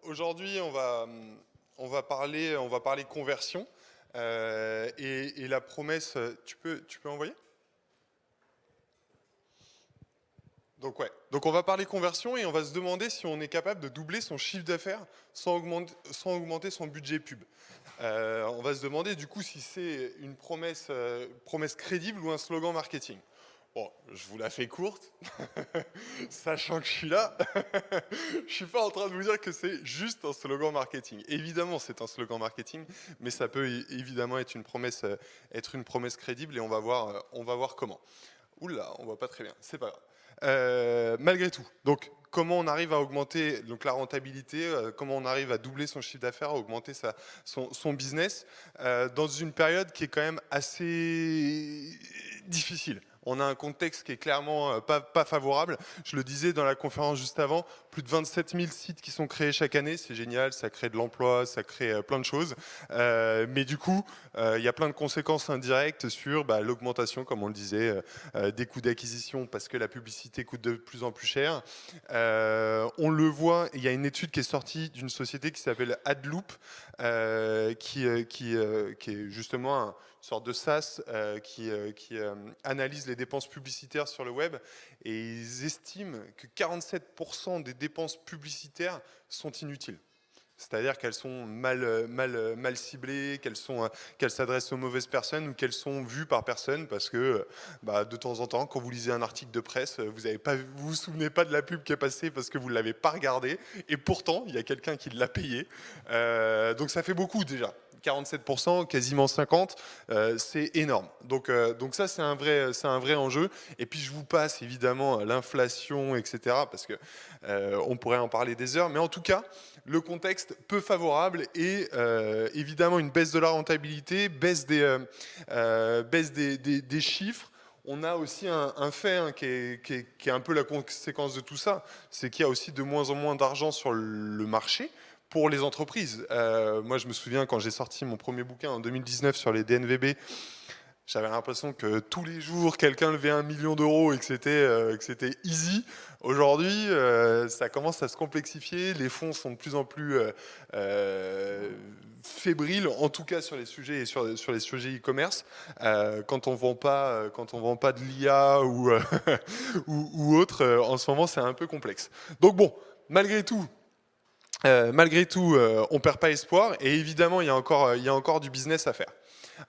Aujourd'hui, on va parler conversion. Et la promesse, tu peux envoyer? Donc on va parler conversion et on va se demander si on est capable de doubler son chiffre d'affaires sans augmenter son budget pub. On va se demander du coup si c'est une promesse crédible ou un slogan marketing. Bon, je vous la fais courte, sachant que je suis là, je suis pas en train de vous dire que c'est juste un slogan marketing. Évidemment, c'est un slogan marketing, mais ça peut évidemment être une promesse crédible et on va voir comment. Oula, on voit pas très bien, c'est pas grave. Malgré tout, donc comment on arrive à augmenter donc, la rentabilité, comment on arrive à doubler son chiffre d'affaires, à augmenter son business dans une période qui est quand même assez difficile. On a un contexte qui est clairement pas favorable. Je le disais dans la conférence juste avant, plus de 27 000 sites qui sont créés chaque année, c'est génial, ça crée de l'emploi, ça crée plein de choses. Mais du coup, il y a plein de conséquences indirectes sur l'augmentation, comme on le disait, des coûts d'acquisition parce que la publicité coûte de plus en plus cher. On le voit, il y a une étude qui est sortie d'une société qui s'appelle AdLoop, qui est justement une sorte de SaaS qui analyse les dépenses publicitaires sur le web, et ils estiment que 47% des dépenses publicitaires sont inutiles. C'est-à-dire qu'elles sont mal ciblées, qu'elles s'adressent aux mauvaises personnes ou qu'elles sont vues par personne parce que de temps en temps, quand vous lisez un article de presse, vous souvenez pas de la pub qui est passée parce que vous ne l'avez pas regardée et pourtant, il y a quelqu'un qui l'a payé. Donc ça fait beaucoup déjà. 47%, quasiment 50%, c'est énorme. Donc ça, c'est un vrai enjeu. Et puis je vous passe évidemment l'inflation, etc. parce que on pourrait en parler des heures. Mais en tout cas, le contexte peu favorable et évidemment une baisse de la rentabilité, baisse des chiffres. On a aussi un fait qui est un peu la conséquence de tout ça, c'est qu'il y a aussi de moins en moins d'argent sur le marché pour les entreprises. Moi, je me souviens quand j'ai sorti mon premier bouquin en 2019 sur les DNVB, j'avais l'impression que tous les jours, quelqu'un levait 1 million d'euros et que c'était easy. Aujourd'hui, ça commence à se complexifier. Les fonds sont de plus en plus fébriles, en tout cas sur les sujets et sur les sujets e-commerce. Quand on vend pas de l'IA ou autre, en ce moment, c'est un peu complexe. Donc bon, malgré tout, on perd pas espoir et évidemment, il y a encore du business à faire.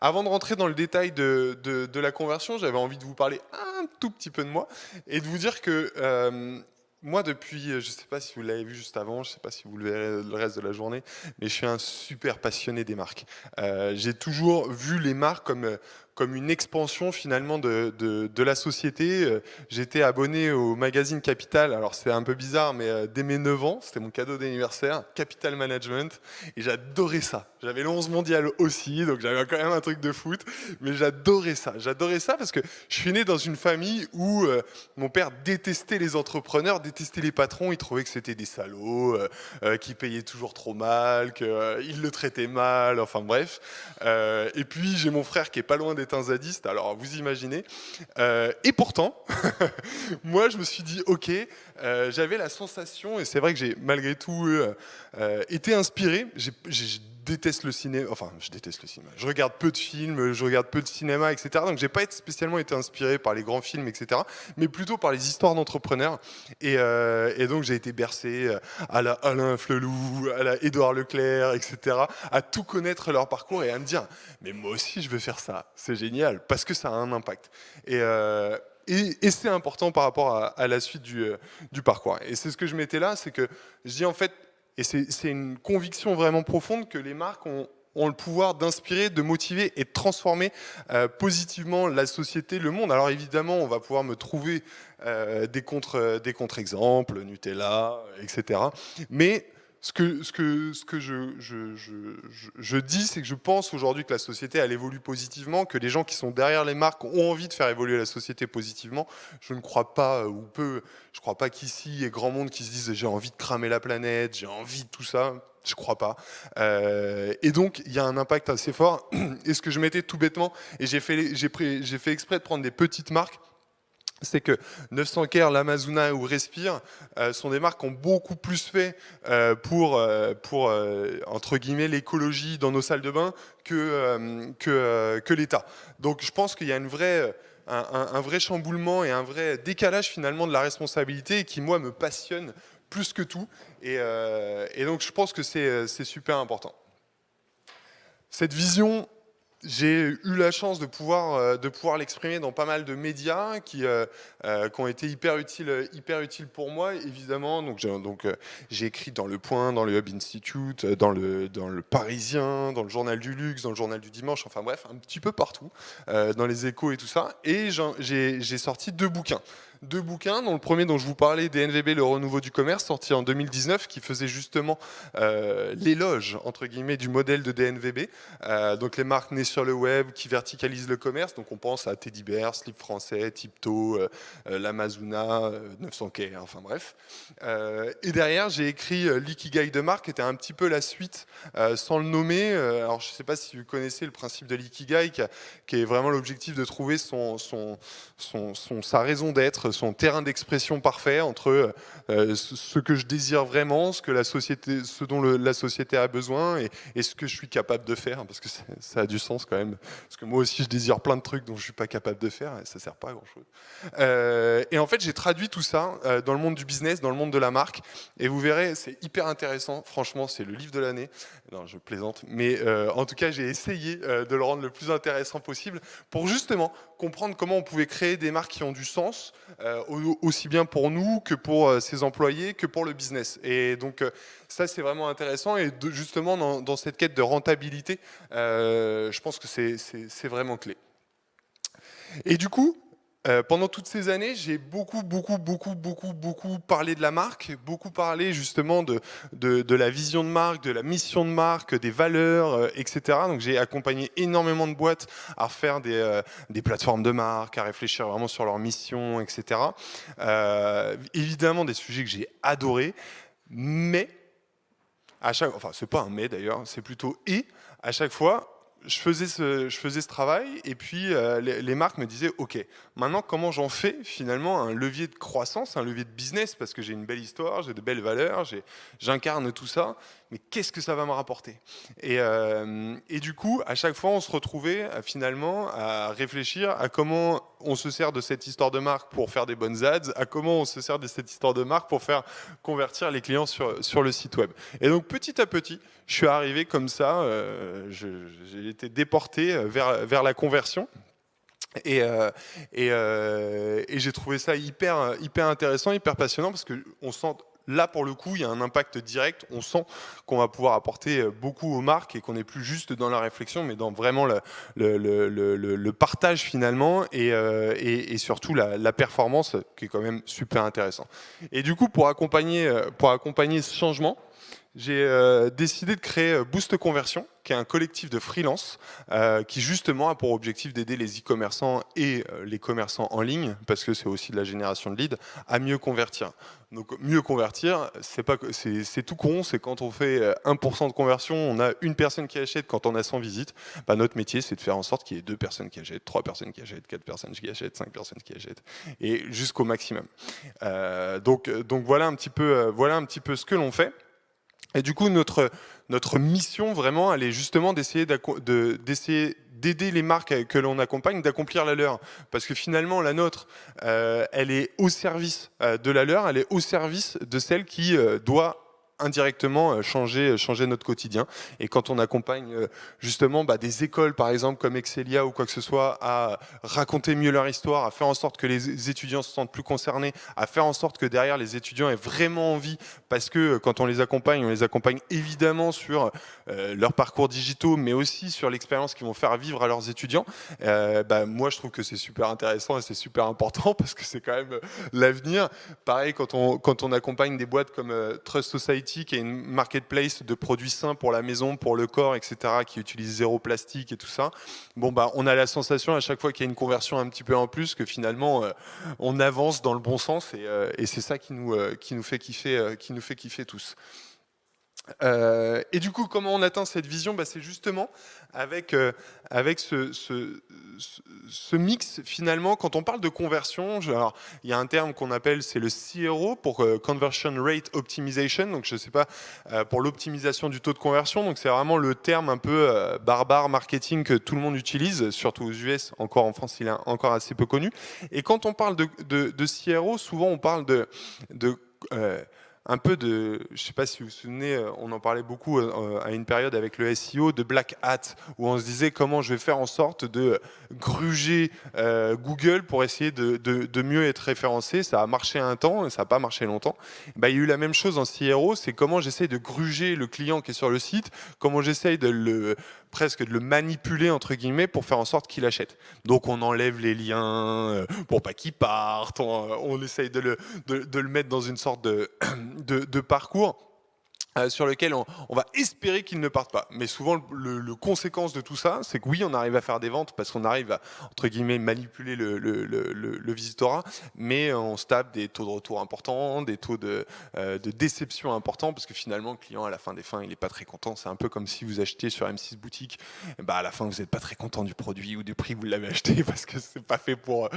Avant de rentrer dans le détail de la conversion, j'avais envie de vous parler un tout petit peu de moi et de vous dire que moi, depuis, je ne sais pas si vous l'avez vu juste avant, je ne sais pas si vous le verrez le reste de la journée, mais je suis un super passionné des marques. J'ai toujours vu les marques comme une expansion finalement de la société. J'étais abonné au magazine Capital, alors c'est un peu bizarre, mais dès mes 9 ans, c'était mon cadeau d'anniversaire, Capital Management, et j'adorais ça. J'avais le 11 mondial aussi, donc j'avais quand même un truc de foot, mais j'adorais ça. J'adorais ça parce que je suis né dans une famille où mon père détestait les entrepreneurs, détestait les patrons, il trouvait que c'était des salauds, qui payaient toujours trop mal, qu'ils le traitaient mal, enfin bref. Et puis j'ai mon frère qui est pas loin d'être un zadiste, alors vous imaginez. Et pourtant, moi je me suis dit ok, j'avais la sensation, et c'est vrai que j'ai malgré tout été inspiré, je déteste le cinéma, enfin je déteste le cinéma, je regarde peu de films, je regarde peu de cinéma, etc. Donc j'ai pas spécialement été inspiré par les grands films, etc. Mais plutôt par les histoires d'entrepreneurs. Et donc j'ai été bercé à la Alain Flelou, à la Édouard Leclerc, etc. À tout connaître leur parcours et à me dire, mais moi aussi je veux faire ça, c'est génial, parce que ça a un impact. Et c'est important par rapport à la suite du parcours. Et c'est ce que je mettais là, c'est que je dis en fait, et c'est une conviction vraiment profonde que les marques ont le pouvoir d'inspirer, de motiver et de transformer positivement la société, le monde. Alors évidemment, on va pouvoir me trouver des contre-exemples, Nutella, etc. Mais ce que je dis, c'est que je pense aujourd'hui que la société, elle évolue positivement, que les gens qui sont derrière les marques ont envie de faire évoluer la société positivement. Je ne crois pas, je crois pas qu'ici, il y ait grand monde qui se dise j'ai envie de cramer la planète, j'ai envie de tout ça. Je crois pas. Et donc, il y a un impact assez fort. Et ce que je mettais tout bêtement, et j'ai fait exprès de prendre des petites marques, c'est que 900 Care, l'Amazona ou Respire sont des marques qui ont beaucoup plus fait pour entre guillemets, l'écologie dans nos salles de bain que l'État. Donc je pense qu'il y a un vrai chamboulement et un vrai décalage finalement de la responsabilité qui, moi, me passionne plus que tout. Et donc je pense que c'est super important. Cette vision, j'ai eu la chance de pouvoir l'exprimer dans pas mal de médias qui ont été hyper utiles pour moi, évidemment. Donc j'ai écrit dans Le Point, dans le Hub Institute, dans le Parisien, dans le Journal du Luxe, dans le Journal du Dimanche, enfin bref, un petit peu partout, dans les Échos et tout ça. Et j'ai sorti 2 bouquins. 2 bouquins, dont le premier dont je vous parlais, DNVB, le renouveau du commerce, sorti en 2019, qui faisait justement l'éloge, entre guillemets, du modèle de DNVB. Donc les marques nées sur le web qui verticalisent le commerce. Donc on pense à Teddy Bear, Slip Français, Tipto, l'Amazona, 900 Care, enfin bref. Et derrière, j'ai écrit l'Ikigai de marque, qui était un petit peu la suite, sans le nommer. Alors je ne sais pas si vous connaissez le principe de l'Ikigai, qui est vraiment l'objectif de trouver sa raison d'être, son terrain d'expression parfait entre ce que je désire vraiment, ce dont la société a besoin et ce que je suis capable de faire, parce que ça a du sens quand même. Parce que moi aussi, je désire plein de trucs dont je suis pas capable de faire et ça sert pas à grand chose. Et en fait, j'ai traduit tout ça dans le monde du business, dans le monde de la marque. Et vous verrez, c'est hyper intéressant. Franchement, c'est le livre de l'année. Non, je plaisante. Mais en tout cas, j'ai essayé de le rendre le plus intéressant possible pour justement comprendre comment on pouvait créer des marques qui ont du sens, aussi bien pour nous que pour ses employés, que pour le business. Et donc, ça, c'est vraiment intéressant. Et justement, dans cette quête de rentabilité, je pense que c'est vraiment clé. Et du coup, pendant toutes ces années, j'ai beaucoup parlé de la marque, beaucoup parlé justement de la vision de marque, de la mission de marque, des valeurs, etc. Donc j'ai accompagné énormément de boîtes à faire des plateformes de marque, à réfléchir vraiment sur leur mission, etc. Évidemment, des sujets que j'ai adorés, mais enfin c'est pas un mais d'ailleurs, c'est plutôt à chaque fois, je faisais ce travail et puis les marques me disaient ok, maintenant comment j'en fais finalement un levier de croissance, un levier de business, parce que j'ai une belle histoire, j'ai de belles valeurs, j'incarne tout ça, mais qu'est-ce que ça va me rapporter et du coup, à chaque fois, on se retrouvait finalement à réfléchir à comment on se sert de cette histoire de marque pour faire des bonnes ads, à comment on se sert de cette histoire de marque pour faire convertir les clients sur le site web. Et donc petit à petit, je suis arrivé comme ça, j'ai été déporté vers la conversion. Et j'ai trouvé ça hyper intéressant, hyper passionnant, parce qu'on sent, là pour le coup, il y a un impact direct. On sent qu'on va pouvoir apporter beaucoup aux marques et qu'on n'est plus juste dans la réflexion, mais dans vraiment le partage finalement et surtout la performance, qui est quand même super intéressant. Et du coup, pour accompagner ce changement, j'ai décidé de créer Boost Conversion, qui est un collectif de freelance qui justement a pour objectif d'aider les e-commerçants et les commerçants en ligne, parce que c'est aussi de la génération de leads, à mieux convertir. Donc mieux convertir, c'est tout con, c'est quand on fait 1% de conversion, on a une personne qui achète quand on a 100 visites. Bah, notre métier, c'est de faire en sorte qu'il y ait 2 personnes qui achètent, 3 personnes qui achètent, 4 personnes qui achètent, 5 personnes qui achètent, et jusqu'au maximum. Donc voilà un petit peu ce que l'on fait. Et du coup, notre mission, vraiment, elle est justement d'essayer d'aider les marques que l'on accompagne, d'accomplir la leur. Parce que finalement, la nôtre, elle est au service de la leur, elle est au service de celle qui doit indirectement changer notre quotidien. Et quand on accompagne justement des écoles, par exemple, comme Excelia ou quoi que ce soit, à raconter mieux leur histoire, à faire en sorte que les étudiants se sentent plus concernés, à faire en sorte que derrière les étudiants aient vraiment envie, parce que quand on les accompagne évidemment sur leurs parcours digitaux, mais aussi sur l'expérience qu'ils vont faire vivre à leurs étudiants. Moi, je trouve que c'est super intéressant et c'est super important, parce que c'est quand même l'avenir. Pareil, quand on accompagne des boîtes comme Trust Society, qui est une marketplace de produits sains pour la maison, pour le corps, etc., qui utilise 0 plastique et tout ça. On a la sensation à chaque fois qu'il y a une conversion un petit peu en plus que finalement on avance dans le bon sens et c'est ça qui nous fait kiffer tous. Et du coup, comment on atteint cette vision? Bah, c'est justement avec, avec ce mix, finalement, quand on parle de conversion, alors, il y a un terme qu'on appelle, c'est le CRO, pour Conversion Rate Optimization, donc je ne sais pas, pour l'optimisation du taux de conversion, donc c'est vraiment le terme un peu barbare marketing que tout le monde utilise, surtout aux US, encore en France, il est encore assez peu connu. Et quand on parle de CRO, souvent on parle de un peu de, je ne sais pas si vous vous souvenez, on en parlait beaucoup à une période avec le SEO, de black hat, où on se disait comment je vais faire en sorte de gruger Google pour essayer de mieux être référencé. Ça a marché un temps, ça n'a pas marché longtemps. Bah, il y a eu la même chose en CRO, c'est comment j'essaye de gruger le client qui est sur le site, comment j'essaye presque de le manipuler entre guillemets pour faire en sorte qu'il achète. Donc on enlève les liens pour pas qu'il parte, on essaye de le mettre dans une sorte de parcours sur lequel on va espérer qu'ils ne partent pas. Mais souvent, le conséquence de tout ça, c'est que oui, on arrive à faire des ventes parce qu'on arrive à, entre guillemets, manipuler le visitorat, mais on se tape des taux de retour importants, des taux de déception importants, parce que finalement, le client, à la fin des fins, il n'est pas très content. C'est un peu comme si vous achetez sur M6 Boutique, et bah, à la fin, vous n'êtes pas très content du produit ou du prix que vous l'avez acheté, parce que c'est pas fait pour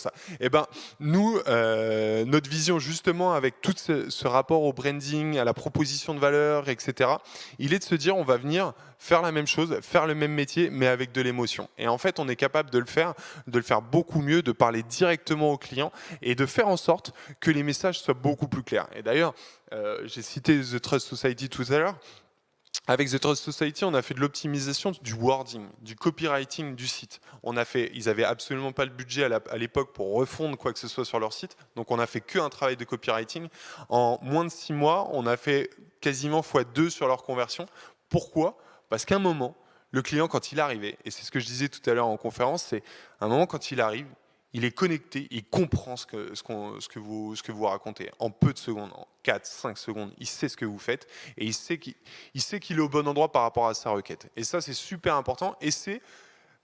ça. Et ben, nous, notre vision, justement, avec tout ce rapport au branding, à la proposition de valeur, etc., il est de se dire on va venir faire la même chose, faire le même métier, mais avec de l'émotion. Et en fait, on est capable de le faire beaucoup mieux, de parler directement aux clients et de faire en sorte que les messages soient beaucoup plus clairs. Et d'ailleurs, j'ai cité The Trust Society tout à l'heure. Avec The Trust Society, on a fait de l'optimisation du wording, du copywriting du site. Ils n'avaient absolument pas le budget à l'époque pour refondre quoi que ce soit sur leur site, donc on a fait qu'un travail de copywriting. En moins de 6 mois, on a fait quasiment x2 sur leur conversion. Pourquoi? Parce qu'à un moment, le client, quand il arrivait, et c'est ce que je disais tout à l'heure en conférence, c'est un moment quand il arrive, il est connecté, il comprend ce que vous racontez en peu de secondes, en 4, 5 secondes, il sait ce que vous faites et il sait qu'il est au bon endroit par rapport à sa requête. Et ça, c'est super important et c'est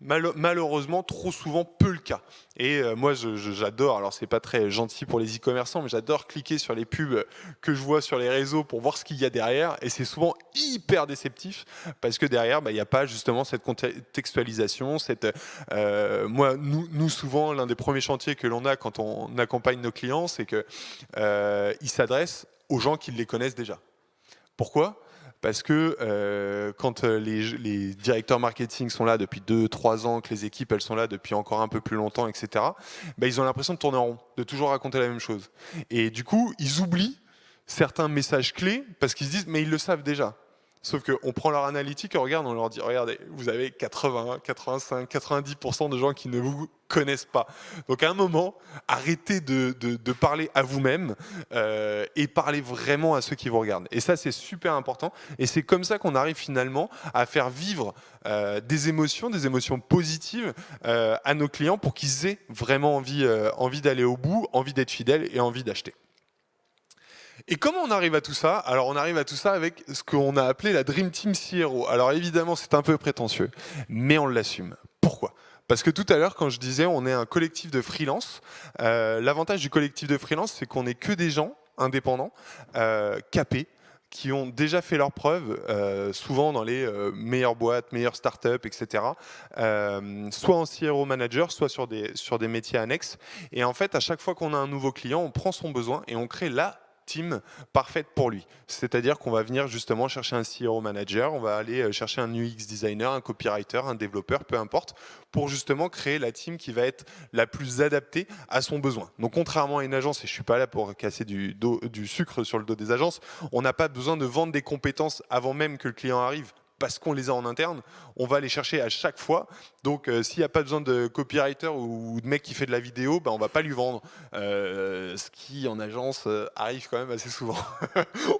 malheureusement trop souvent peu le cas. Et moi, j'adore, alors c'est pas très gentil pour les e-commerçants, mais j'adore cliquer sur les pubs que je vois sur les réseaux pour voir ce qu'il y a derrière. Et c'est souvent hyper déceptif parce que derrière, bah, il n'y a pas justement cette contextualisation. Nous, souvent, l'un des premiers chantiers que l'on a quand on accompagne nos clients, c'est qu'ils s'adressent aux gens qui les connaissent déjà. Pourquoi ? Parce que quand les directeurs marketing sont là depuis 2-3 ans, que les équipes elles sont là depuis encore un peu plus longtemps, etc., bah, ils ont l'impression de tourner en rond, de toujours raconter la même chose. Et du coup, ils oublient certains messages clés parce qu'ils se disent, mais ils le savent déjà. Sauf qu'on prend leur analytique et on leur dit, regardez, vous avez 80, 85, 90% de gens qui ne vous connaissent pas. Donc à un moment, arrêtez de parler à vous-même et parlez vraiment à ceux qui vous regardent. Et ça, c'est super important. Et c'est comme ça qu'on arrive finalement à faire vivre des émotions positives à nos clients pour qu'ils aient vraiment envie d'aller au bout, envie d'être fidèles et envie d'acheter. Et comment on arrive à tout ça? Alors on arrive à tout ça avec ce qu'on a appelé la Dream Team CRO. Alors évidemment c'est un peu prétentieux, mais on l'assume. Pourquoi? Parce que tout à l'heure, quand je disais on est un collectif de freelance, l'avantage du collectif de freelance, c'est qu'on n'est que des gens indépendants, capés, qui ont déjà fait leurs preuves, souvent dans les meilleures boîtes, meilleures startups, etc. Soit en CRO manager, soit sur des métiers annexes. Et en fait, à chaque fois qu'on a un nouveau client, on prend son besoin et on crée la team parfaite pour lui. C'est-à-dire qu'on va venir justement chercher un CRO manager, on va aller chercher un UX designer, un copywriter, un développeur, peu importe, pour justement créer la team qui va être la plus adaptée à son besoin. Donc contrairement à une agence, et je ne suis pas là pour casser du sucre sur le dos des agences, on n'a pas besoin de vendre des compétences avant même que le client arrive, parce qu'on les a en interne, on va les chercher à chaque fois. Donc s'il n'y a pas besoin de copywriter ou de mec qui fait de la vidéo, on ne va pas lui vendre. Ce qui en agence arrive quand même assez souvent.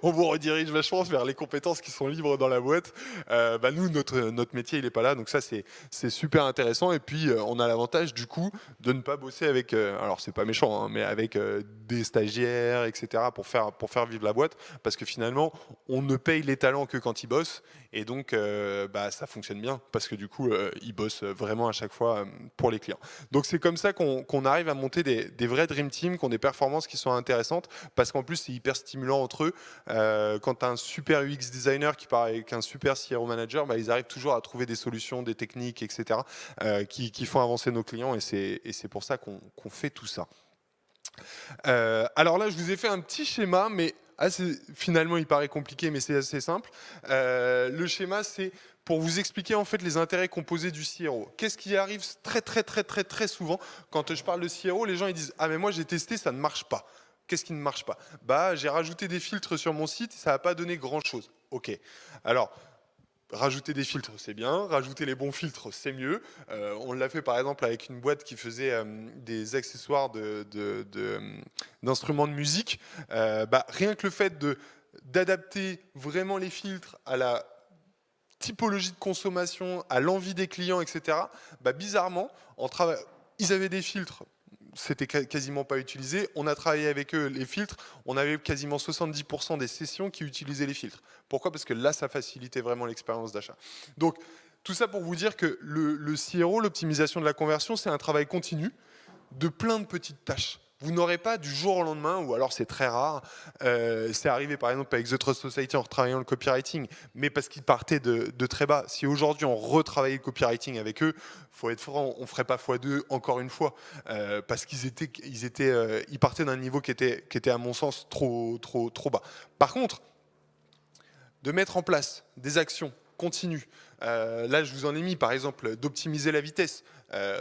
On vous redirige vachement vers les compétences qui sont libres dans la boîte. Nous, notre métier, il n'est pas là. Donc ça, c'est super intéressant. Et puis, on a l'avantage du coup de ne pas bosser avec, alors c'est pas méchant, hein, mais avec des stagiaires, etc. pour faire vivre la boîte. Parce que finalement, on ne paye les talents que quand ils bossent. Et donc, donc ça fonctionne bien parce que du coup ils bossent vraiment à chaque fois pour les clients. Donc c'est comme ça qu'on arrive à monter des vrais dream teams qui ont des performances qui sont intéressantes, parce qu'en plus c'est hyper stimulant entre eux. Quand tu as un super UX designer qui part avec un super CRO manager, ils arrivent toujours à trouver des solutions, des techniques, etc. Qui font avancer nos clients, et c'est pour ça qu'on fait tout ça. Alors là, je vous ai fait un petit schéma, mais finalement, il paraît compliqué, mais c'est assez simple. Le schéma, c'est pour vous expliquer en fait les intérêts composés du CRO. Qu'est-ce qui arrive très souvent quand je parle de CRO? Les gens ils disent: ah mais moi j'ai testé, ça ne marche pas. Qu'est-ce qui ne marche pas? J'ai rajouté des filtres sur mon site, ça n'a pas donné grand-chose. Ok. Alors, rajouter des filtres, c'est bien. Rajouter les bons filtres, c'est mieux. On l'a fait par exemple avec une boîte qui faisait des accessoires d'instruments de musique. Rien que le fait d'adapter vraiment les filtres à la typologie de consommation, à l'envie des clients, etc. Bizarrement, ils avaient des filtres, c'était quasiment pas utilisé. On a travaillé avec eux les filtres, on avait quasiment 70% des sessions qui utilisaient les filtres. Pourquoi? Parce que là, ça facilitait vraiment l'expérience d'achat. Donc, tout ça pour vous dire que le CRO, l'optimisation de la conversion, c'est un travail continu de plein de petites tâches. Vous n'aurez pas du jour au lendemain, ou alors c'est très rare. C'est arrivé par exemple avec The Trust Society en retravaillant le copywriting, mais parce qu'ils partaient de très bas. Si aujourd'hui on retravaillait le copywriting avec eux, faut être franc, on ne ferait pas x2 encore une fois, parce ils partaient d'un niveau qui était à mon sens trop bas. Par contre, de mettre en place des actions continues. Là, je vous en ai mis, par exemple, d'optimiser la vitesse.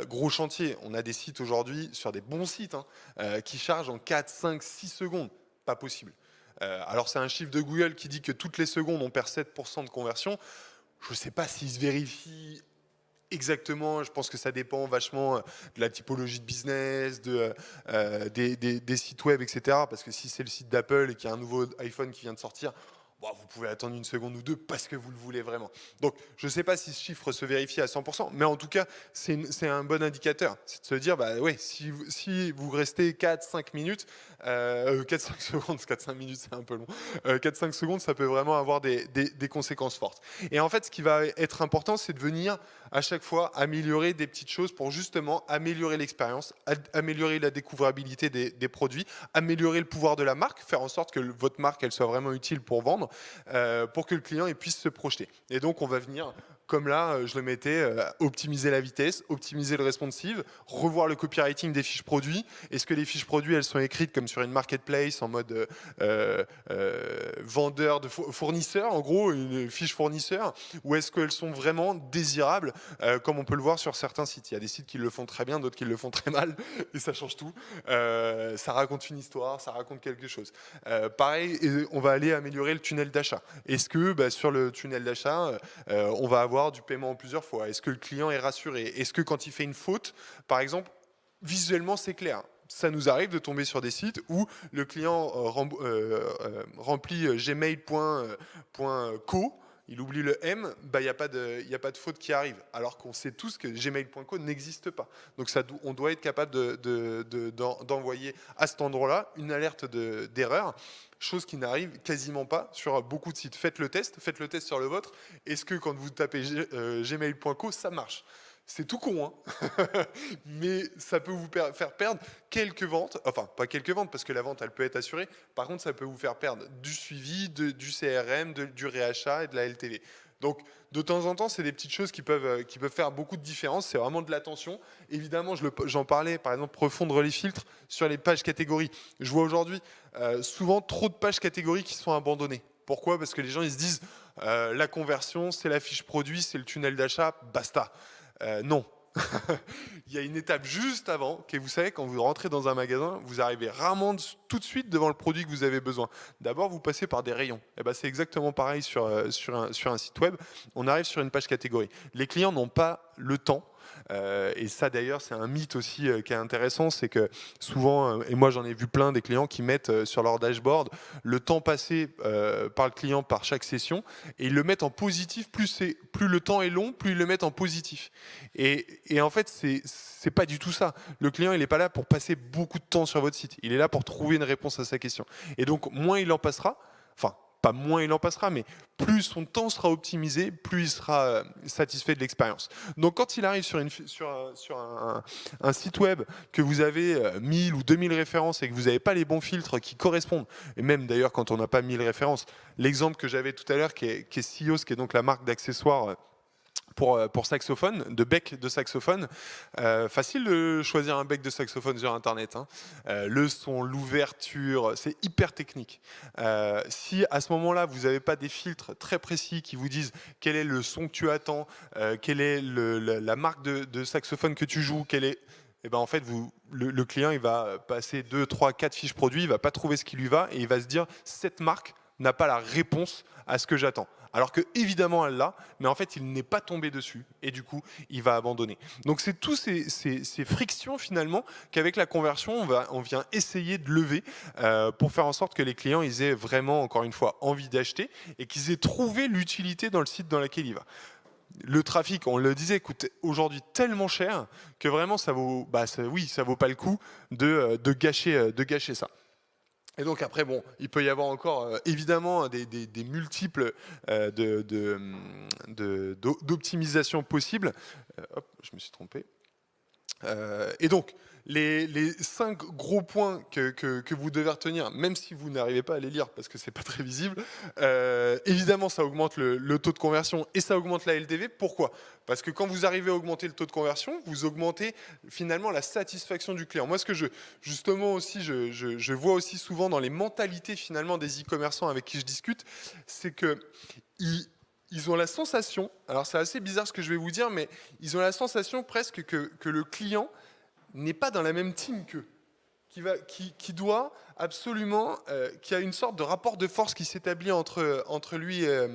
Gros chantier, on a des sites aujourd'hui, sur des bons sites, qui chargent en 4, 5, 6 secondes. Pas possible. Alors, c'est un chiffre de Google qui dit que toutes les secondes, on perd 7% de conversion. Je ne sais pas s'il se vérifie exactement. Je pense que ça dépend vachement de la typologie de business, des sites web, etc. Parce que si c'est le site d'Apple et qu'il y a un nouveau iPhone qui vient de sortir, vous pouvez attendre une seconde ou deux parce que vous le voulez vraiment. Donc, je ne sais pas si ce chiffre se vérifie à 100%, mais en tout cas, c'est un bon indicateur. C'est de se dire, si vous restez 4-5 minutes, 4-5 secondes, 4-5 minutes, c'est un peu long, 4-5 secondes, ça peut vraiment avoir des conséquences fortes. Et en fait, ce qui va être important, c'est de venir à chaque fois améliorer des petites choses pour justement améliorer l'expérience, améliorer la découvrabilité des produits, améliorer le pouvoir de la marque, faire en sorte que votre marque elle soit vraiment utile pour vendre, pour que le client il puisse se projeter. Et donc on va venir, comme là je le mettais, optimiser la vitesse, optimiser le responsive, revoir le copywriting des fiches produits. Est-ce que les fiches produits elles sont écrites comme sur une marketplace en mode vendeur de fournisseur, en gros une fiche fournisseur, ou est-ce qu'elles sont vraiment désirables comme on peut le voir sur certains sites? Il y a des sites qui le font très bien, d'autres qui le font très mal, et ça change tout. Ça raconte une histoire, ça raconte quelque chose. Pareil, on va aller améliorer le tunnel d'achat. Est-ce que sur le tunnel d'achat, on va avoir du paiement en plusieurs fois? Est-ce que le client est rassuré? Est-ce que quand il fait une faute, par exemple, visuellement c'est clair? Ça nous arrive de tomber sur des sites où le client remplit gmail.co, il oublie le M, il n'y a pas de faute qui arrive. Alors qu'on sait tous que gmail.co n'existe pas. Donc on doit être capable d'envoyer à cet endroit-là une alerte d'erreur, chose qui n'arrive quasiment pas sur beaucoup de sites. Faites le test sur le vôtre. Est-ce que quand vous tapez gmail.co, ça marche? C'est tout con, mais ça peut vous faire perdre quelques ventes, enfin pas quelques ventes parce que la vente elle peut être assurée, par contre ça peut vous faire perdre du suivi, du CRM, du réachat et de la LTV. Donc de temps en temps c'est des petites choses qui peuvent faire beaucoup de différence, c'est vraiment de l'attention. Évidemment j'en parlais, par exemple refondre les filtres sur les pages catégories. Je vois aujourd'hui souvent trop de pages catégories qui sont abandonnées. Pourquoi? Parce que les gens ils se disent la conversion c'est la fiche produit, c'est le tunnel d'achat, basta. Non. Il y a une étape juste avant, que vous savez, quand vous rentrez dans un magasin, vous arrivez rarement tout de suite devant le produit que vous avez besoin. D'abord, vous passez par des rayons. Et c'est exactement pareil sur un site web. On arrive sur une page catégorie. Les clients n'ont pas le temps. Et ça d'ailleurs c'est un mythe aussi qui est intéressant, c'est que souvent, et moi j'en ai vu plein des clients qui mettent sur leur dashboard le temps passé par le client par chaque session, et ils le mettent en positif, plus le temps est long, plus ils le mettent en positif. Et en fait c'est pas du tout ça. Le client il n'est pas là pour passer beaucoup de temps sur votre site, il est là pour trouver une réponse à sa question. Et donc moins il en passera, enfin pas moins il en passera, mais plus son temps sera optimisé, plus il sera satisfait de l'expérience. Donc quand il arrive sur un site web que vous avez 1000 ou 2000 références et que vous n'avez pas les bons filtres qui correspondent, et même d'ailleurs quand on n'a pas 1000 références, l'exemple que j'avais tout à l'heure qui est Sios, qui est donc la marque d'accessoires pour saxophone, de bec de saxophone. Facile de choisir un bec de saxophone sur Internet. Hein. Le son, l'ouverture, c'est hyper technique. Si à ce moment-là, vous n'avez pas des filtres très précis qui vous disent quel est le son que tu attends, quelle est la marque de saxophone que tu joues, quelle est... Et ben en fait, le client il va passer 2, 3, 4 fiches produits, il va pas trouver ce qui lui va et il va se dire cette marque n'a pas la réponse à ce que j'attends. Alors que évidemment elle l'a, mais en fait il n'est pas tombé dessus et du coup il va abandonner. Donc c'est tous ces frictions finalement qu'avec la conversion on vient essayer de lever pour faire en sorte que les clients ils aient vraiment encore une fois envie d'acheter et qu'ils aient trouvé l'utilité dans le site dans lequel il va. Le trafic, on le disait, coûte aujourd'hui tellement cher que vraiment ça vaut pas le coup de gâcher ça. Et donc après, bon, il peut y avoir encore évidemment des multiples d'optimisation possibles. Hop, je me suis trompé. Et donc, les 5 gros points que vous devez retenir, même si vous n'arrivez pas à les lire parce que c'est pas très visible, évidemment ça augmente le taux de conversion et ça augmente la LTV. Pourquoi? Parce que quand vous arrivez à augmenter le taux de conversion, vous augmentez finalement la satisfaction du client. Moi, ce que justement aussi, je vois aussi souvent dans les mentalités finalement des e-commerçants avec qui je discute, c'est que ils ont la sensation, alors c'est assez bizarre ce que je vais vous dire, mais ils ont la sensation presque que le client n'est pas dans la même team qu'eux, qui doit absolument, qui a une sorte de rapport de force qui s'établit entre lui et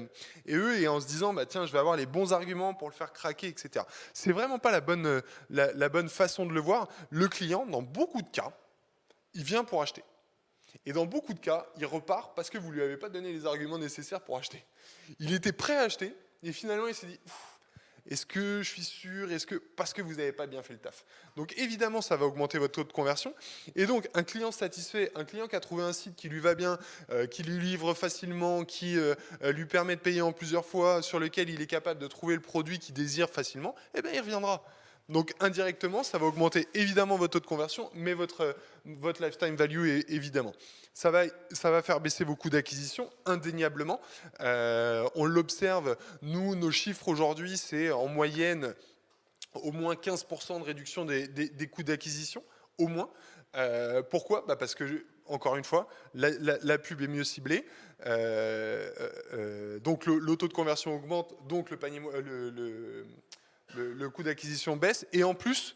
eux, et en se disant, bah, tiens, je vais avoir les bons arguments pour le faire craquer, etc. C'est vraiment pas la bonne façon de le voir. Le client, dans beaucoup de cas, il vient pour acheter. Et dans beaucoup de cas, il repart parce que vous ne lui avez pas donné les arguments nécessaires pour acheter. Il était prêt à acheter et finalement il s'est dit est-ce que je suis sûr, parce que vous n'avez pas bien fait le taf. Donc évidemment ça va augmenter votre taux de conversion et donc un client satisfait, un client qui a trouvé un site qui lui va bien, qui lui livre facilement, qui lui permet de payer en plusieurs fois, sur lequel il est capable de trouver le produit qu'il désire facilement, eh bien il reviendra. Donc indirectement, ça va augmenter évidemment votre taux de conversion, mais votre lifetime value évidemment. Ça va faire baisser vos coûts d'acquisition, indéniablement. On l'observe, nous, nos chiffres aujourd'hui, c'est en moyenne au moins 15% de réduction des coûts d'acquisition, au moins. Pourquoi? Parce que, encore une fois, la pub est mieux ciblée, donc le taux de conversion augmente, donc le panier... Le coût d'acquisition baisse et en plus,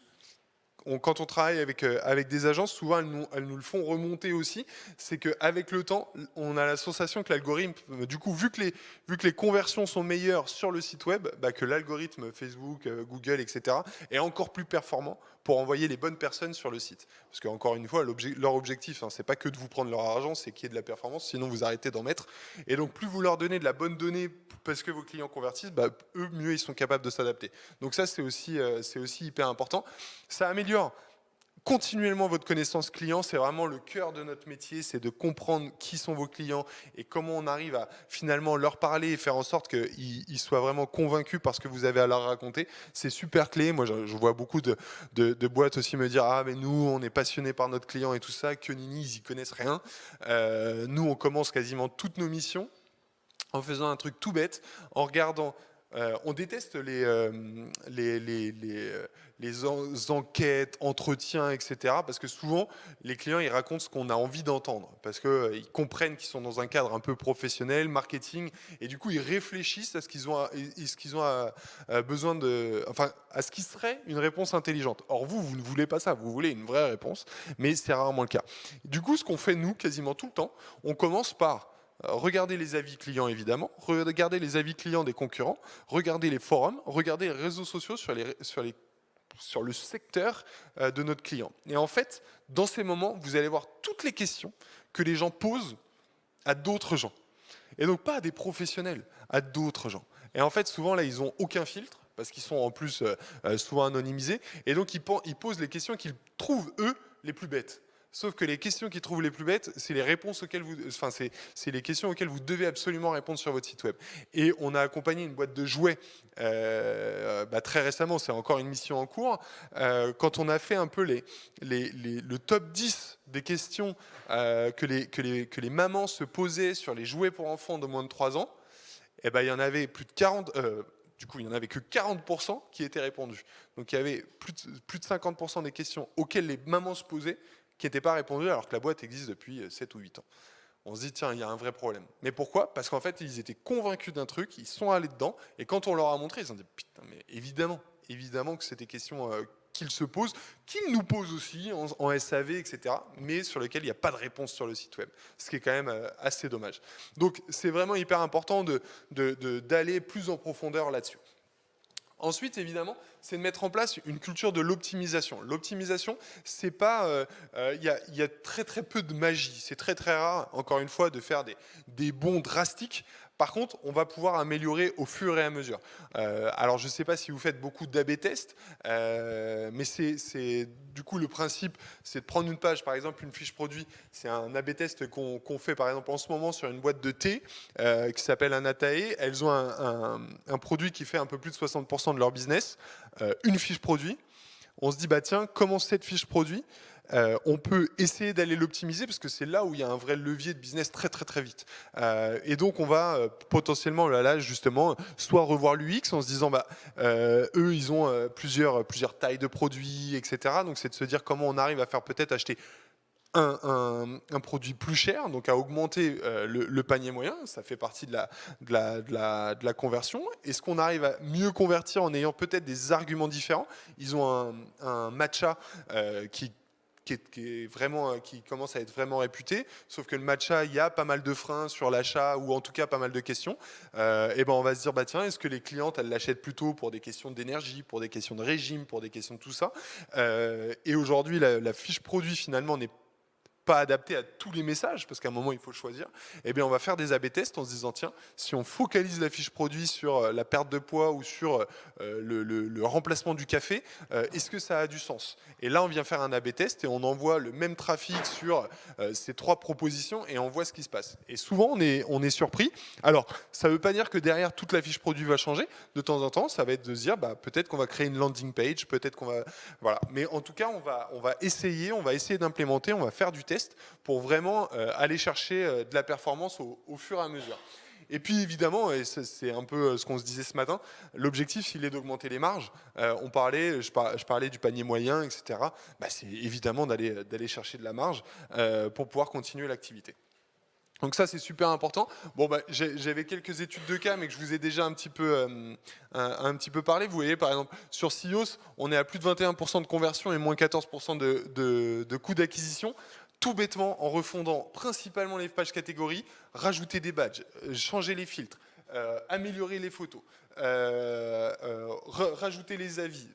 quand on travaille avec des agences, souvent elles nous le font remonter aussi, c'est qu'avec le temps, on a la sensation que l'algorithme, du coup, vu que les conversions sont meilleures sur le site web, bah, que l'algorithme Facebook, Google, etc. est encore plus performant pour envoyer les bonnes personnes sur le site. Parce qu'encore une fois, leur objectif, hein, c'est pas que de vous prendre leur argent, c'est qu'il y ait de la performance, sinon vous arrêtez d'en mettre. Et donc plus vous leur donnez de la bonne donnée parce que vos clients convertissent, bah, eux, mieux ils sont capables de s'adapter. Donc ça, c'est aussi hyper important. Ça améliore continuellement votre connaissance client, c'est vraiment le cœur de notre métier, c'est de comprendre qui sont vos clients et comment on arrive à finalement leur parler et faire en sorte qu'ils soient vraiment convaincus par ce que vous avez à leur raconter. C'est super clé. Moi, je vois beaucoup de boîtes aussi me dire « Ah, mais nous, on est passionnés par notre client et tout ça. Que nini, ils y connaissent rien. Nous, on commence quasiment toutes nos missions en faisant un truc tout bête, en regardant... on déteste les enquêtes, entretiens, etc. Parce que souvent, les clients, ils racontent ce qu'on a envie d'entendre. Parce qu'ils comprennent qu'ils sont dans un cadre un peu professionnel, marketing, et du coup, ils réfléchissent à ce qu'ils ont, besoin de... Enfin, à ce qui serait une réponse intelligente. Or, vous ne voulez pas ça. Vous voulez une vraie réponse, mais c'est rarement le cas. Du coup, ce qu'on fait, nous, quasiment tout le temps, on commence par... Regardez les avis clients évidemment, regardez les avis clients des concurrents, regardez les forums, regardez les réseaux sociaux sur le secteur de notre client. Et en fait, dans ces moments, vous allez voir toutes les questions que les gens posent à d'autres gens. Et donc pas à des professionnels, à d'autres gens. Et en fait, souvent là, ils n'ont aucun filtre, parce qu'ils sont en plus souvent anonymisés, et donc ils posent les questions qu'ils trouvent, eux, les plus bêtes. Sauf que les questions qui trouvent les plus bêtes, c'est les réponses auxquelles c'est les questions auxquelles vous devez absolument répondre sur votre site web. Et on a accompagné une boîte de jouets très récemment, c'est encore une mission en cours, quand on a fait un peu le top 10 des questions que les mamans se posaient sur les jouets pour enfants de moins de 3 ans, et ben, il y en avait plus de 40. Du coup, il n'y en avait que 40% qui étaient répondus. Donc il y avait plus de 50% des questions auxquelles les mamans se posaient qui n'étaient pas répondues alors que la boîte existe depuis 7 ou 8 ans. On se dit, tiens, il y a un vrai problème. Mais pourquoi? Parce qu'en fait, ils étaient convaincus d'un truc, ils sont allés dedans, et quand on leur a montré, ils se sont dit, putain, mais évidemment que c'est des questions qu'ils se posent, qu'ils nous posent aussi en SAV, etc., mais sur lesquelles il n'y a pas de réponse sur le site web, ce qui est quand même assez dommage. Donc, c'est vraiment hyper important d'aller plus en profondeur là-dessus. Ensuite, évidemment, c'est de mettre en place une culture de l'optimisation. L'optimisation, c'est pas, il y a très très peu de magie. C'est très très rare, encore une fois, de faire des bonds drastiques. Par contre, on va pouvoir améliorer au fur et à mesure. Alors, je ne sais pas si vous faites beaucoup d'A/B tests, mais du coup, le principe, c'est de prendre une page, par exemple, une fiche produit. C'est un A/B test qu'on fait, par exemple, en ce moment sur une boîte de thé qui s'appelle Anatae. Elles ont un produit qui fait un peu plus de 60% de leur business, une fiche produit. On se dit, bah tiens, comment cette fiche produit on peut essayer d'aller l'optimiser parce que c'est là où il y a un vrai levier de business très très très vite. Et donc on va potentiellement là justement soit revoir l'UX en se disant bah eux ils ont plusieurs tailles de produits, etc. Donc c'est de se dire comment on arrive à faire peut-être acheter un produit plus cher, donc à augmenter le panier moyen, ça fait partie de la conversion. Est-ce qu'on arrive à mieux convertir en ayant peut-être des arguments différents? Ils ont un matcha qui commence à être vraiment réputé, sauf que le matcha, il y a pas mal de freins sur l'achat, ou en tout cas pas mal de questions. Et ben on va se dire, bah tiens, est-ce que les clientes, elles l'achètent plutôt pour des questions d'énergie, pour des questions de régime, pour des questions de tout ça. Et aujourd'hui, la fiche produit, finalement, n'est pas adapté à tous les messages, parce qu'à un moment, il faut choisir, eh bien, on va faire des A/B tests en se disant, tiens, si on focalise la fiche produit sur la perte de poids ou sur le remplacement du café, est-ce que ça a du sens? Et là, on vient faire un A/B test et on envoie le même trafic sur ces 3 propositions et on voit ce qui se passe. Et souvent, on est surpris. Alors, ça ne veut pas dire que derrière, toute la fiche produit va changer. De temps en temps, ça va être de se dire, bah, peut-être qu'on va créer une landing page, peut-être qu'on va... Voilà. Mais en tout cas, on va essayer d'implémenter, on va faire du test pour vraiment aller chercher de la performance au fur et à mesure. Et puis évidemment, et c'est un peu ce qu'on se disait ce matin, l'objectif, il est d'augmenter les marges. Je parlais du panier moyen, etc. Bah, c'est évidemment d'aller chercher de la marge pour pouvoir continuer l'activité. Donc ça, c'est super important. Bon, bah, j'avais quelques études de cas, mais que je vous ai déjà un petit peu parlé. Vous voyez, par exemple, sur SIOS, on est à plus de 21% de conversion et moins 14% de coût d'acquisition. Tout bêtement, en refondant principalement les pages catégories, rajouter des badges, changer les filtres, améliorer les photos, rajouter les avis,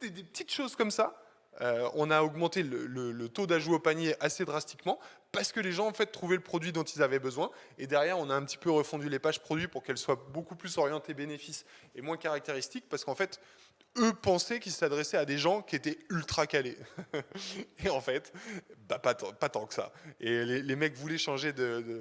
des petites choses comme ça. On a augmenté le taux d'ajout au panier assez drastiquement parce que les gens en fait trouvaient le produit dont ils avaient besoin et derrière on a un petit peu refondu les pages produits pour qu'elles soient beaucoup plus orientées bénéfices et moins caractéristiques parce qu'en fait eux pensaient qu'ils s'adressaient à des gens qui étaient ultra calés. Et en fait, bah, pas tant que ça. Et les mecs voulaient changer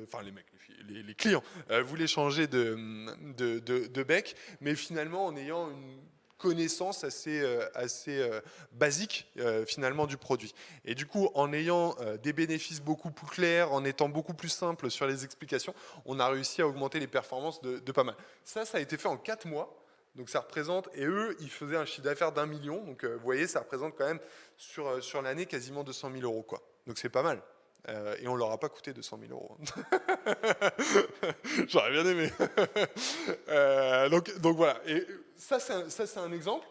enfin les mecs, les clients voulaient changer de bec, mais finalement en ayant une connaissance assez basique finalement du produit. Et du coup, en ayant des bénéfices beaucoup plus clairs, en étant beaucoup plus simple sur les explications, on a réussi à augmenter les performances de pas mal. Ça a été fait en 4 mois. Donc ça représente, et eux, ils faisaient un chiffre d'affaires d'1 million. Donc vous voyez, ça représente quand même sur l'année quasiment 200 000 euros, quoi. Donc c'est pas mal. Et on leur a pas coûté 200 000 euros. J'aurais bien aimé. Donc voilà. Et ça, c'est un exemple.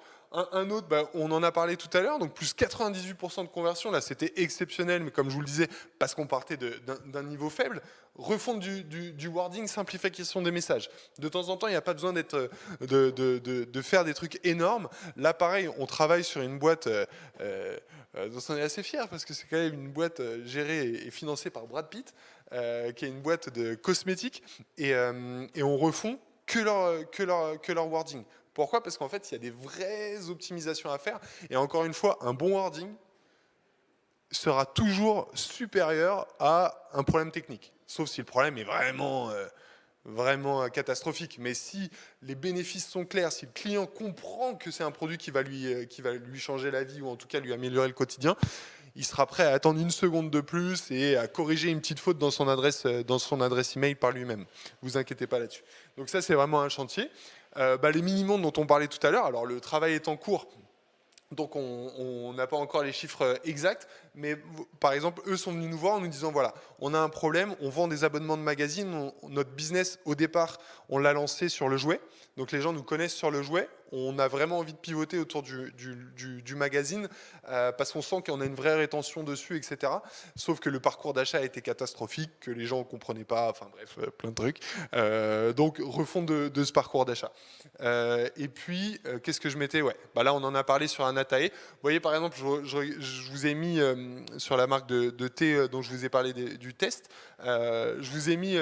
Un autre, bah, on en a parlé tout à l'heure, donc plus 98% de conversion, là c'était exceptionnel, mais comme je vous le disais, parce qu'on partait d'un niveau faible, refonte du wording, simplification des messages. De temps en temps, il n'y a pas besoin de faire des trucs énormes. Là pareil, on travaille sur une boîte dont on est assez fier, parce que c'est quand même une boîte gérée et financée par Brad Pitt, qui est une boîte de cosmétiques, et on refond que leur wording. Pourquoi? Parce qu'en fait, il y a des vraies optimisations à faire. Et encore une fois, un bon wording, sera toujours supérieur à un problème technique. Sauf si le problème est vraiment catastrophique. Mais si les bénéfices sont clairs, si le client comprend que c'est un produit qui va lui changer la vie ou en tout cas lui améliorer le quotidien, il sera prêt à attendre une seconde de plus et à corriger une petite faute dans son adresse email par lui-même. Vous inquiétez pas là-dessus. Donc ça, c'est vraiment un chantier. Les mini-mondes dont on parlait tout à l'heure, alors le travail est en cours. Donc on n'a pas encore les chiffres exacts, mais par exemple, eux sont venus nous voir en nous disant, voilà, on a un problème, on vend des abonnements de magazines, notre business au départ, on l'a lancé sur le jouet, donc les gens nous connaissent sur le jouet, on a vraiment envie de pivoter autour du magazine parce qu'on sent qu'on a une vraie rétention dessus, etc. Sauf que le parcours d'achat a été catastrophique, que les gens ne comprenaient pas, enfin bref, plein de trucs. Donc refonte de ce parcours d'achat. Et puis, qu'est-ce que je mettais, ouais. Là, on en a parlé sur un Atae. Vous voyez, par exemple, je vous ai mis sur la marque de thé dont je vous ai parlé du test, je vous ai mis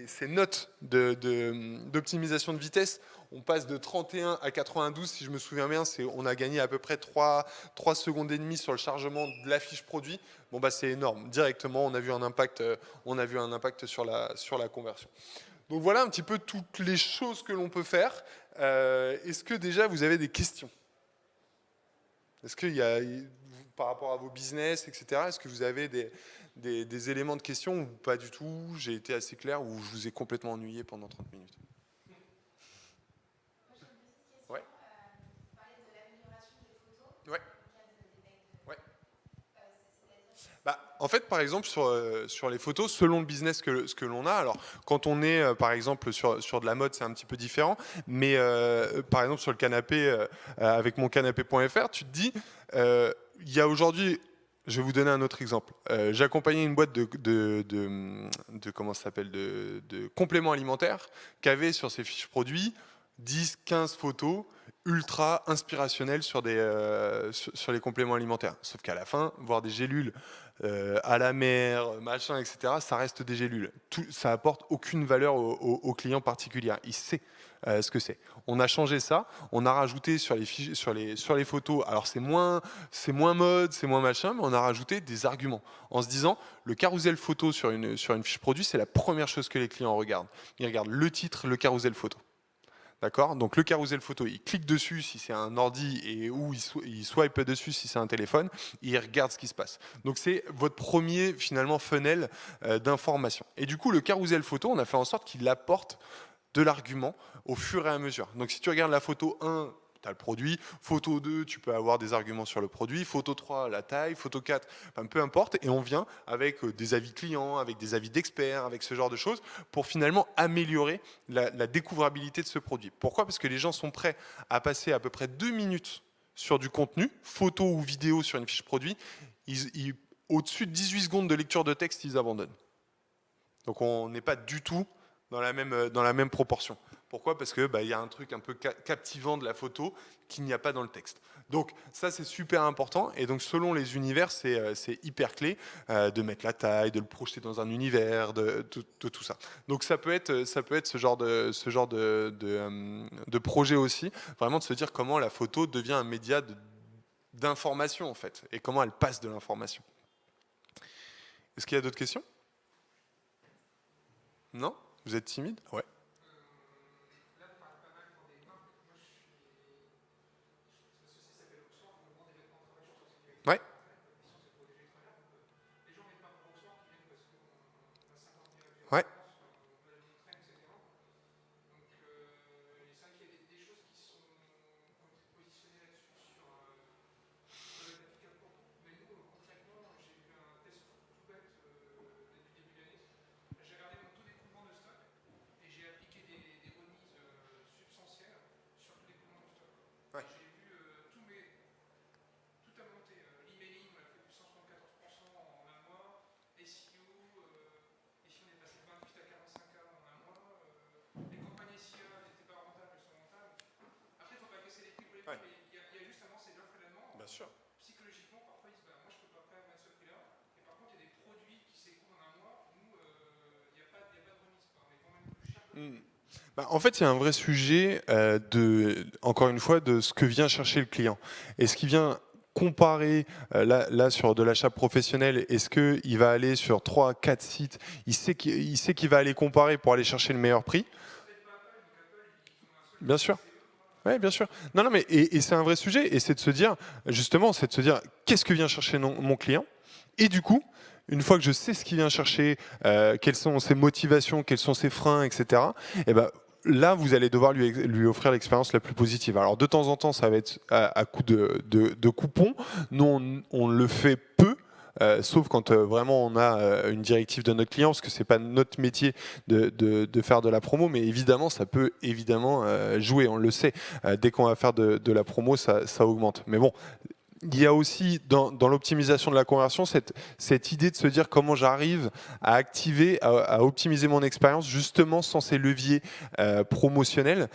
ces notes d'optimisation de vitesse. On passe de 31 à 92, si je me souviens bien, on a gagné à peu près 3 secondes et demie sur le chargement de la fiche produit. C'est énorme. Directement, on a vu un impact sur la conversion. Donc voilà un petit peu toutes les choses que l'on peut faire. Est-ce que déjà vous avez des questions? Est-ce qu'il y a, par rapport à vos business, etc., est-ce que vous avez des éléments de question ou pas du tout? J'ai été assez clair ou je vous ai complètement ennuyé pendant 30 minutes? Ouais. Ouais. Ouais. En fait, par exemple, sur les photos, selon le business ce que l'on a, alors quand on est, par exemple, sur de la mode, c'est un petit peu différent, mais par exemple, sur le canapé, avec mon canapé.fr, tu te dis, il y a aujourd'hui, je vais vous donner un autre exemple. J'ai accompagné une boîte comment ça s'appelle, de compléments alimentaires qui avait sur ses fiches produits 10, 15 photos ultra inspirationnelles sur les compléments alimentaires. Sauf qu'à la fin, voir des gélules à la mer, machin, etc., ça reste des gélules. Ça apporte aucune valeur au client particulier. Il sait ce que c'est. On a changé ça, on a rajouté sur les photos, alors c'est moins mode, c'est moins machin, mais on a rajouté des arguments en se disant, le carrousel photo sur une fiche produit, c'est la première chose que les clients regardent. Ils regardent le titre, le carrousel photo. D'accord. Donc le carrousel photo, il clique dessus si c'est un ordi et ou il swipe dessus si c'est un téléphone, et il regarde ce qui se passe. Donc c'est votre premier finalement funnel d'information. Et du coup le carrousel photo, on a fait en sorte qu'il apporte de l'argument au fur et à mesure. Donc si tu regardes la photo 1, tu as le produit, photo 2, tu peux avoir des arguments sur le produit, photo 3, la taille, photo 4, peu importe, et on vient avec des avis clients, avec des avis d'experts, avec ce genre de choses, pour finalement améliorer la découvrabilité de ce produit. Pourquoi? Parce que les gens sont prêts à passer à peu près 2 minutes sur du contenu, photo ou vidéo sur une fiche produit, au-dessus de 18 secondes de lecture de texte, ils abandonnent. Donc on n'est pas du tout dans la même proportion. Pourquoi? Parce que y a un truc un peu captivant de la photo qu'il n'y a pas dans le texte. Donc ça c'est super important et donc selon les univers c'est hyper clé de mettre la taille, de le projeter dans un univers, de tout ça. Donc ça peut être ce genre de projet aussi, vraiment de se dire comment la photo devient un média d'information en fait et comment elle passe de l'information. Est-ce qu'il y a d'autres questions? Non? Vous êtes timide? Ouais. Ouais. Ouais. Ouais. Bien sûr. Hmm. En fait, il y a un vrai sujet encore une fois, de ce que vient chercher le client. Et ce qui vient comparer, là sur de l'achat professionnel, est-ce qu'il va aller sur 3, 4 sites, il sait qu'il va aller comparer pour aller chercher le meilleur prix. Bien sûr. Oui, bien sûr. Non, non, mais et c'est un vrai sujet, et c'est de se dire, justement, c'est de se dire, qu'est-ce que vient chercher mon client? Et du coup, une fois que je sais ce qu'il vient chercher, quelles sont ses motivations, quels sont ses freins, etc., et ben, là, vous allez devoir lui offrir l'expérience la plus positive. Alors, de temps en temps, ça va être à coup de coupons. Nous, on le fait peu. Sauf quand vraiment on a une directive de notre client, parce que c'est pas notre métier de faire de la promo, mais évidemment ça peut évidemment jouer, on le sait. Dès qu'on va faire de la promo, ça augmente. Mais bon, il y a aussi dans l'optimisation de la conversion cette idée de se dire comment j'arrive à activer, à optimiser mon expérience justement sans ces leviers promotionnels,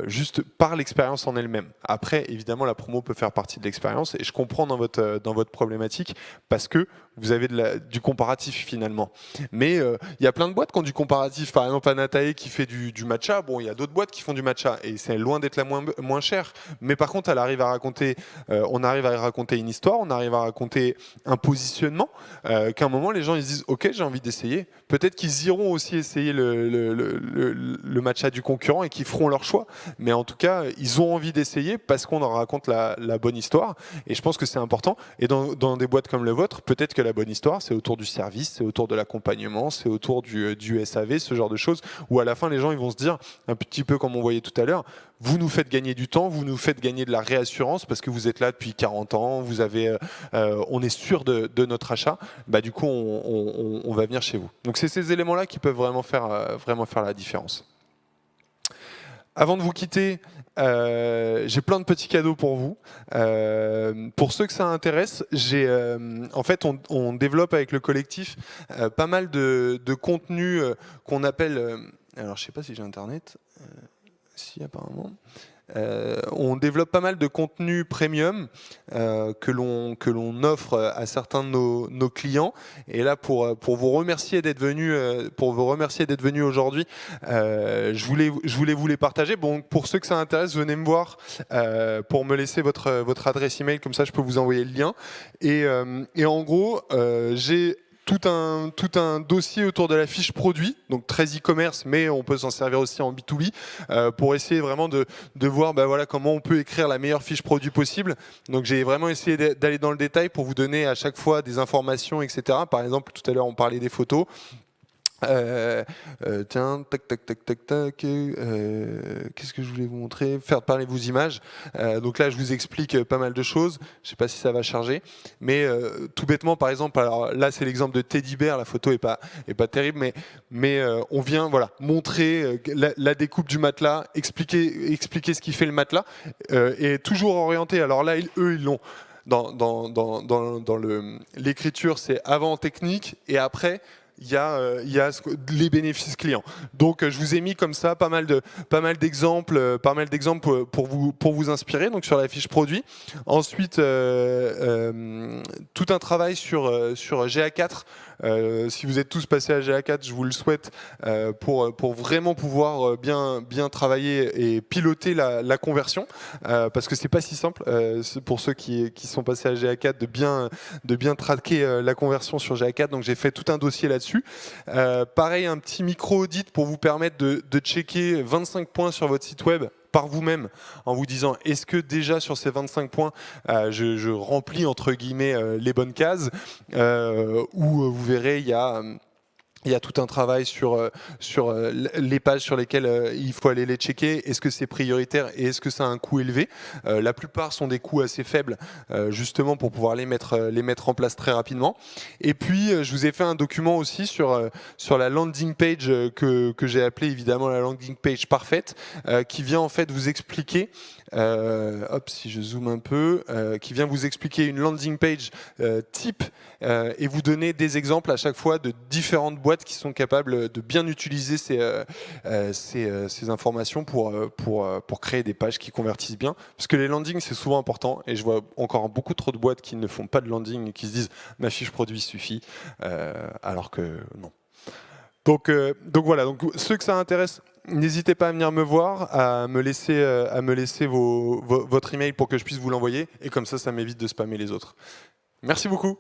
juste par l'expérience en elle-même. Après, évidemment, la promo peut faire partie de l'expérience, et je comprends dans votre problématique, parce que vous avez du comparatif finalement. Mais il y a plein de boîtes qui ont du comparatif. Par exemple, Anatae qui fait du matcha. Bon, il y a d'autres boîtes qui font du matcha, et c'est loin d'être la moins chère. Mais par contre, elle arrive à raconter on arrive à raconter une histoire, on arrive à raconter un positionnement, qu'à un moment les gens ils se disent ok, j'ai envie d'essayer. Peut-être qu'ils iront aussi essayer le matcha du concurrent et qu'ils feront leur choix, mais en tout cas ils ont envie d'essayer parce qu'on leur raconte la bonne histoire, et je pense que c'est important. Et dans des boîtes comme le vôtre, peut-être que la bonne histoire c'est autour du service, c'est autour de l'accompagnement, c'est autour du SAV, ce genre de choses, où à la fin les gens ils vont se dire, un petit peu comme on voyait tout à l'heure, vous nous faites gagner du temps, vous nous faites gagner de la réassurance parce que vous êtes là depuis 40 ans, vous avez, on est sûr de notre achat, bah, du coup on va venir chez vous. Donc c'est ces éléments-là qui peuvent vraiment faire la différence. Avant de vous quitter, j'ai plein de petits cadeaux pour vous. Pour ceux que ça intéresse, en fait, on développe avec le collectif pas mal de contenu qu'on appelle... alors, je ne sais pas si j'ai Internet. Si, apparemment. On développe pas mal de contenu premium que l'on offre à certains de nos clients. Et là, pour vous remercier d'être venu, aujourd'hui, je voulais vous les partager. Bon, pour ceux que ça intéresse, venez me voir pour me laisser votre adresse email, comme ça je peux vous envoyer le lien. Et en gros, j'ai tout un dossier autour de la fiche produit, donc très e-commerce, mais on peut s'en servir aussi en B2B, pour essayer vraiment de voir voilà, comment on peut écrire la meilleure fiche produit possible. Donc j'ai vraiment essayé d'aller dans le détail pour vous donner à chaque fois des informations, etc. Par exemple, tout à l'heure on parlait des photos. Tiens, tac, tac, tac, tac, tac. Qu'est-ce que je voulais vous montrer? Faire parler vos images. Donc là, je vous explique pas mal de choses. Je sais pas si ça va charger, mais tout bêtement, par exemple, alors là, c'est l'exemple de Teddy Bear. La photo est pas terrible, mais on vient montrer la découpe du matelas, expliquer ce qui fait le matelas, et toujours orienté. Alors là, eux, ils l'ont. Dans l'écriture, c'est avant technique et après il y a les bénéfices clients. Donc je vous ai mis comme ça pas mal d'exemples pour vous inspirer, donc sur la fiche produit. Ensuite tout un travail sur GA4. Si vous êtes tous passés à GA4, je vous le souhaite, pour vraiment pouvoir bien travailler et piloter la conversion, parce que c'est pas si simple, pour ceux qui sont passés à GA4 de bien traquer la conversion sur GA4. Donc j'ai fait tout un dossier là-dessus. Pareil, un petit micro-audit pour vous permettre de checker 25 points sur votre site web par vous-même, en vous disant est-ce que déjà sur ces 25 points je remplis entre guillemets les bonnes cases, où vous verrez il y a tout un travail sur les pages sur lesquelles il faut aller les checker. Est-ce que c'est prioritaire et est-ce que ça a un coût élevé? La plupart sont des coûts assez faibles, justement pour pouvoir les mettre en place très rapidement. Et puis, je vous ai fait un document aussi sur la landing page que j'ai appelé évidemment la landing page parfaite, qui vient en fait vous expliquer, si je zoome un peu, qui vient vous expliquer une landing page type, et vous donner des exemples à chaque fois de différentes boîtes qui sont capables de bien utiliser ces informations pour créer des pages qui convertissent bien. Parce que les landings, c'est souvent important, et je vois encore beaucoup trop de boîtes qui ne font pas de landing et qui se disent ma fiche produit suffit, alors que non. Donc voilà, donc ceux que ça intéresse, N'hésitez pas à venir me voir, à me laisser votre email pour que je puisse vous l'envoyer. Et comme ça m'évite de spammer les autres. Merci beaucoup.